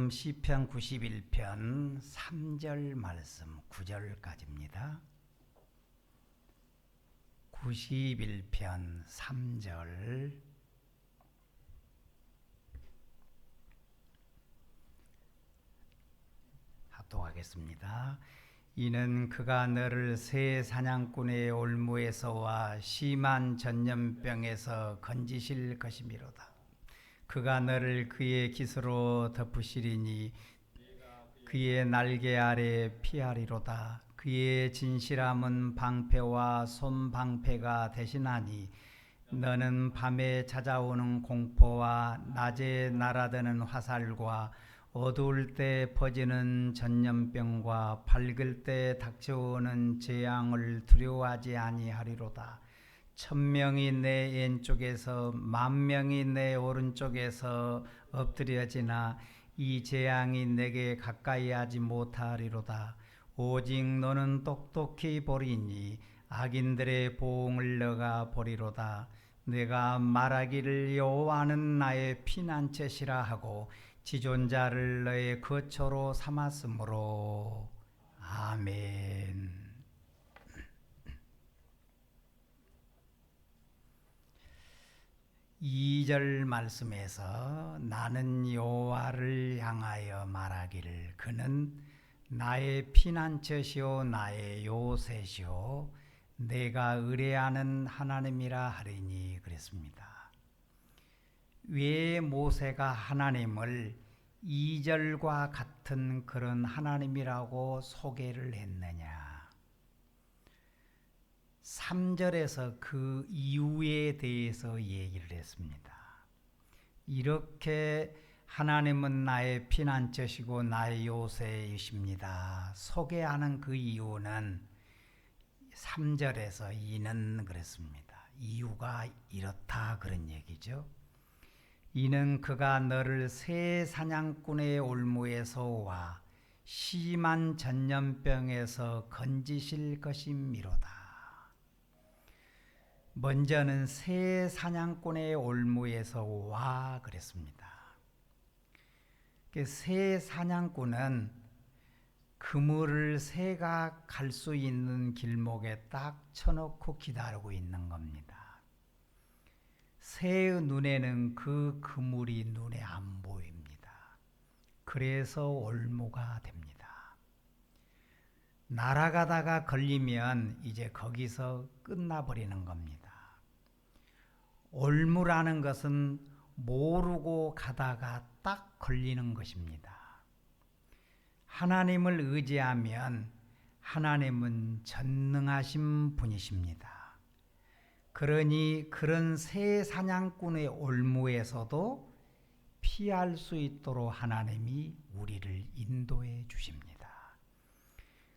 말씀 시편 91편 3절 말씀 9절까지입니다. 91편 3절 합독하겠습니다. 이는 그가 너를 새 사냥꾼의 올무에서와 심한 전염병에서 건지실 것이미로다. 그가 너를 그의 깃으로 덮으시리니 그의 날개 아래 피하리로다. 그의 진실함은 방패와 손방패가 대신하니 너는 밤에 찾아오는 공포와 낮에 날아드는 화살과 어두울 때 퍼지는 전염병과 밝을 때 닥쳐오는 재앙을 두려워하지 아니하리로다. 1000명이 내 왼쪽에서 10,000명이 내 오른쪽에서 엎드려지나 이 재앙이 내게 가까이 하지 못하리로다. 오직 너는 똑똑히 보리니 악인들의 보응을 너가 보리로다. 내가 말하기를 여호와는 나의 피난처시라 하고 지존자를 너의 거처로 삼았으므로. 아멘. 2절 말씀에서 나는 여호와를 향하여 말하기를 그는 나의 피난처시오 나의 요새시오 내가 의뢰하는 하나님이라 하리니 그랬습니다. 왜 모세가 하나님을 2절과 같은 그런 하나님이라고 소개를 했느냐? 3절에서 그 이유에 대해서 얘기를 했습니다. 이렇게 하나님은 나의 피난처시고 나의 요새이십니다. 소개하는 그 이유는 3절에서 이는 그랬습니다. 이유가 이렇다 그런 얘기죠. 이는 그가 너를 새 사냥꾼의 올무에서와 심한 전염병에서 건지실 것이미로다. 먼저는 새 사냥꾼의 올무에서 와 그랬습니다. 새 사냥꾼은 그물을 새가 갈 수 있는 길목에 딱 쳐놓고 기다리고 있는 겁니다. 새의 눈에는 그 그물이 눈에 안 보입니다. 그래서 올무가 됩니다. 날아가다가 걸리면 이제 거기서 끝나버리는 겁니다. 올무라는 것은 모르고 가다가 딱 걸리는 것입니다. 하나님을 의지하면 하나님은 전능하신 분이십니다. 그러니 그런 새 사냥꾼의 올무에서도 피할 수 있도록 하나님이 우리를 인도해 주십니다.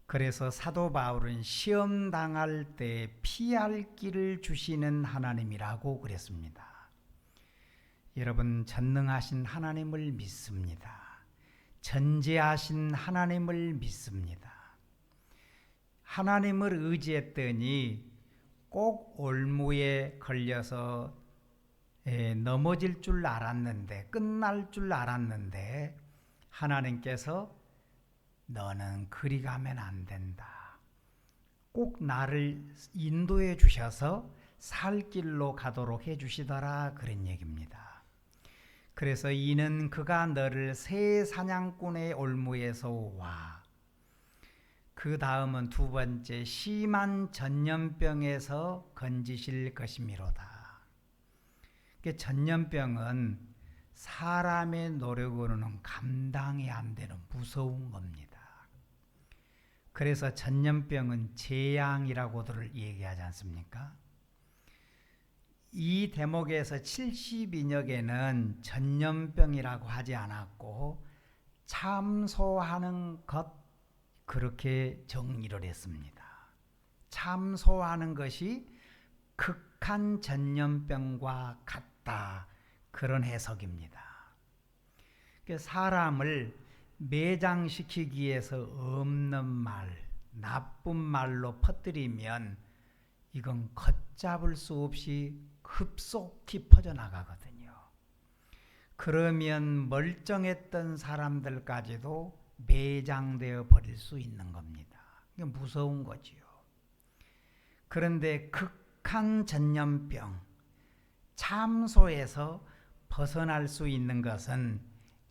그래서 사도 바울은 시험 당할 때 피할 길을 주시는 하나님이라고 그랬습니다. 여러분, 전능하신 하나님을 믿습니다. 전지하신 하나님을 믿습니다. 하나님을 의지했더니 꼭 올무에 걸려서 넘어질 줄 알았는데, 끝날 줄 알았는데 하나님께서 너는 그리 가면 안 된다. 꼭 나를 인도해 주셔서 살 길로 가도록 해 주시더라 그런 얘기입니다. 그래서 이는 그가 너를 새 사냥꾼의 올무에서 와. 그 다음은 두 번째 심한 전염병에서 건지실 것이미로다. 전염병은 사람의 노력으로는 감당이 안 되는 무서운 겁니다. 그래서 전염병은 재앙이라고들 얘기하지 않습니까? 이 대목에서 72역에는 전염병이라고 하지 않았고 참소하는 것 그렇게 정리를 했습니다. 참소하는 것이 극한 전염병과 같다 그런 해석입니다. 사람을 매장시키기 위해서 없는 말, 나쁜 말로 퍼뜨리면 이건 걷잡을 수 없이 급속히 퍼져나가거든요. 그러면 멀쩡했던 사람들까지도 매장되어 버릴 수 있는 겁니다. 이게 무서운 거지요. 그런데 극한 전염병, 참소에서 벗어날 수 있는 것은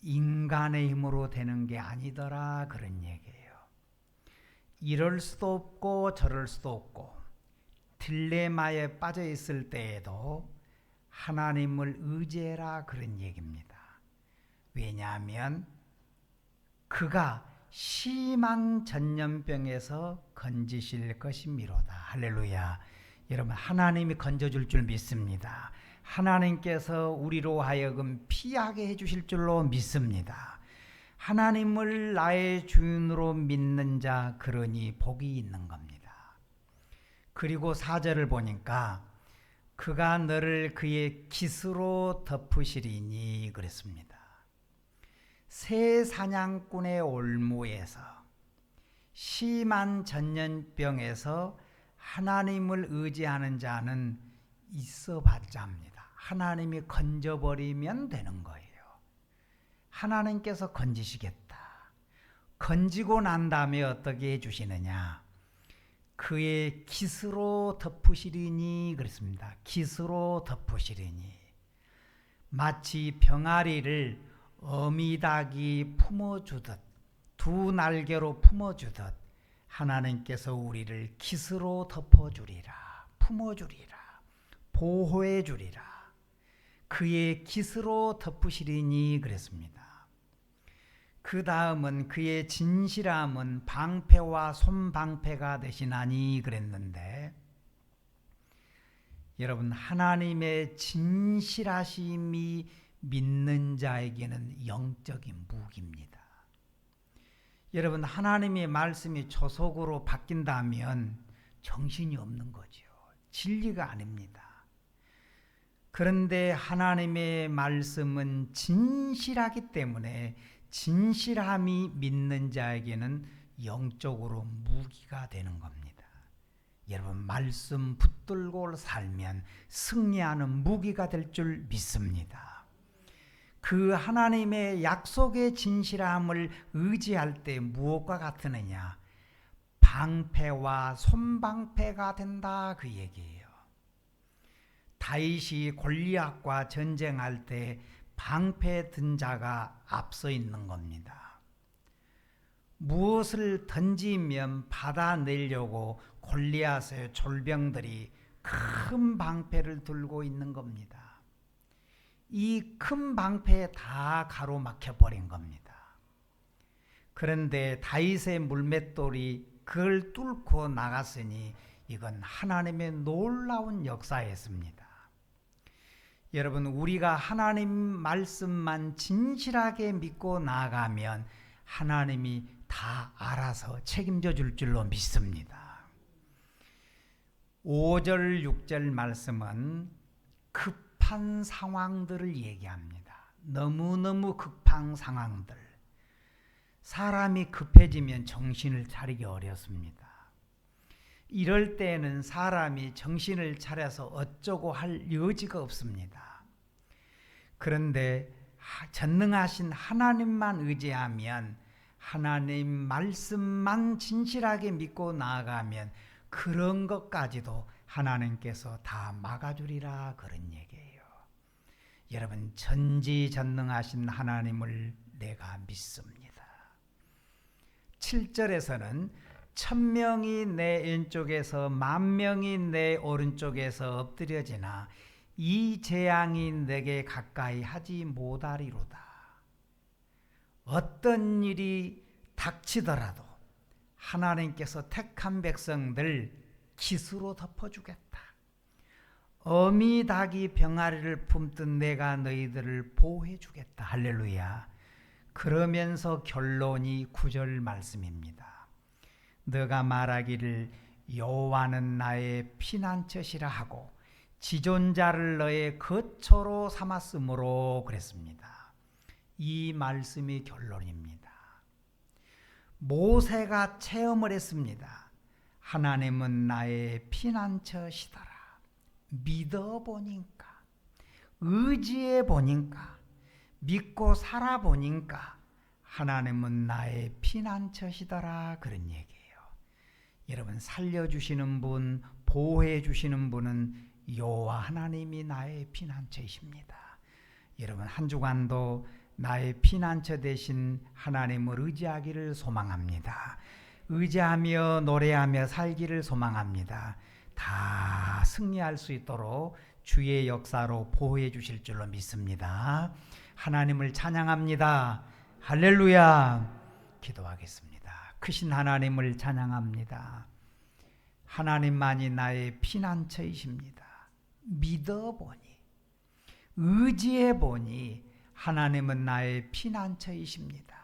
인간의 힘으로 되는 게 아니더라, 그런 얘기예요. 이럴 수도 없고 저럴 수도 없고 딜레마에 빠져 있을 때에도 하나님을 의지해라, 그런 얘기입니다. 왜냐하면 그가 심한 전염병에서 건지실 것이미로다. 할렐루야. 여러분, 하나님이 건져줄 줄 믿습니다. 하나님께서 우리로 하여금 피하게 해주실 줄로 믿습니다. 하나님을 나의 주인으로 믿는 자, 그러니 복이 있는 겁니다. 그리고 4절을 보니까 그가 너를 그의 깃으로 덮으시리니 그랬습니다. 새 사냥꾼의 올무에서, 심한 전염병에서 하나님을 의지하는 자는 있어봤자 합니다. 하나님이 건져버리면 되는 거예요. 하나님께서 건지시겠다. 건지고 난 다음에 어떻게 해주시느냐. 그의 깃으로 덮으시리니 그랬습니다. 깃으로 덮으시리니. 마치 병아리를 어미닭이 품어주듯, 두 날개로 품어주듯 하나님께서 우리를 깃으로 덮어주리라, 품어주리라, 보호해주리라. 그의 깃으로 덮으시리니 그랬습니다. 그 다음은 그의 진실함은 방패와 손방패가 되시나니 그랬는데, 여러분, 하나님의 진실하심이 믿는 자에게는 영적인 무기입니다. 여러분, 하나님의 말씀이 조속으로 바뀐다면 정신이 없는 거죠. 진리가 아닙니다. 그런데 하나님의 말씀은 진실하기 때문에 진실함이 믿는 자에게는 영적으로 무기가 되는 겁니다. 여러분, 말씀 붙들고 살면 승리하는 무기가 될 줄 믿습니다. 그 하나님의 약속의 진실함을 의지할 때 무엇과 같으느냐? 방패와 손방패가 된다, 그 얘기예요. 다윗이 골리앗과 전쟁할 때 방패 든 자가 앞서 있는 겁니다. 무엇을 던지면 받아내려고 골리앗의 졸병들이 큰 방패를 들고 있는 겁니다. 이 큰 방패에 다 가로막혀 버린 겁니다. 그런데 다윗의 물맷돌이 그걸 뚫고 나갔으니 이건 하나님의 놀라운 역사였습니다. 여러분, 우리가 하나님 말씀만 진실하게 믿고 나아가면 하나님이 다 알아서 책임져 줄 줄로 믿습니다. 5절 6절 말씀은 급한 상황들을 얘기합니다. 너무너무 급한 상황들. 사람이 급해지면 정신을 차리기 어렵습니다. 이럴 때는 사람이 정신을 차려서 어쩌고 할 여지가 없습니다. 그런데 전능하신 하나님만 의지하면, 하나님 말씀만 진실하게 믿고 나아가면 그런 것까지도 하나님께서 다 막아주리라, 그런 얘기예요. 여러분, 전지전능하신 하나님을 내가 믿습니다. 7절에서는 1000명이 내 왼쪽에서 10,000명이 내 오른쪽에서 엎드려지나 이 재앙이 내게 가까이 하지 못하리로다. 어떤 일이 닥치더라도 하나님께서 택한 백성들 깃으로 덮어주겠다. 어미 닭이 병아리를 품듯 내가 너희들을 보호해주겠다. 할렐루야. 그러면서 결론이 9절 말씀입니다. 너가 말하기를 여호와는 나의 피난처시라 하고 지존자를 너의 거처로 삼았으므로 그랬습니다. 이 말씀이 결론입니다. 모세가 체험을 했습니다. 하나님은 나의 피난처시더라. 믿어보니까, 의지해보니까, 믿고 살아보니까 하나님은 나의 피난처시더라, 그런 얘기예요. 여러분, 살려주시는 분, 보호해주시는 분은 여호와 하나님이 나의 피난처이십니다. 여러분, 한 주간도 나의 피난처 되신 하나님을 의지하기를 소망합니다. 의지하며 노래하며 살기를 소망합니다. 다 승리할 수 있도록 주의 역사로 보호해 주실 줄로 믿습니다. 하나님을 찬양합니다. 할렐루야. 기도하겠습니다. 크신 하나님을 찬양합니다. 하나님만이 나의 피난처이십니다. 믿어보니, 의지해보니 하나님은 나의 피난처이십니다.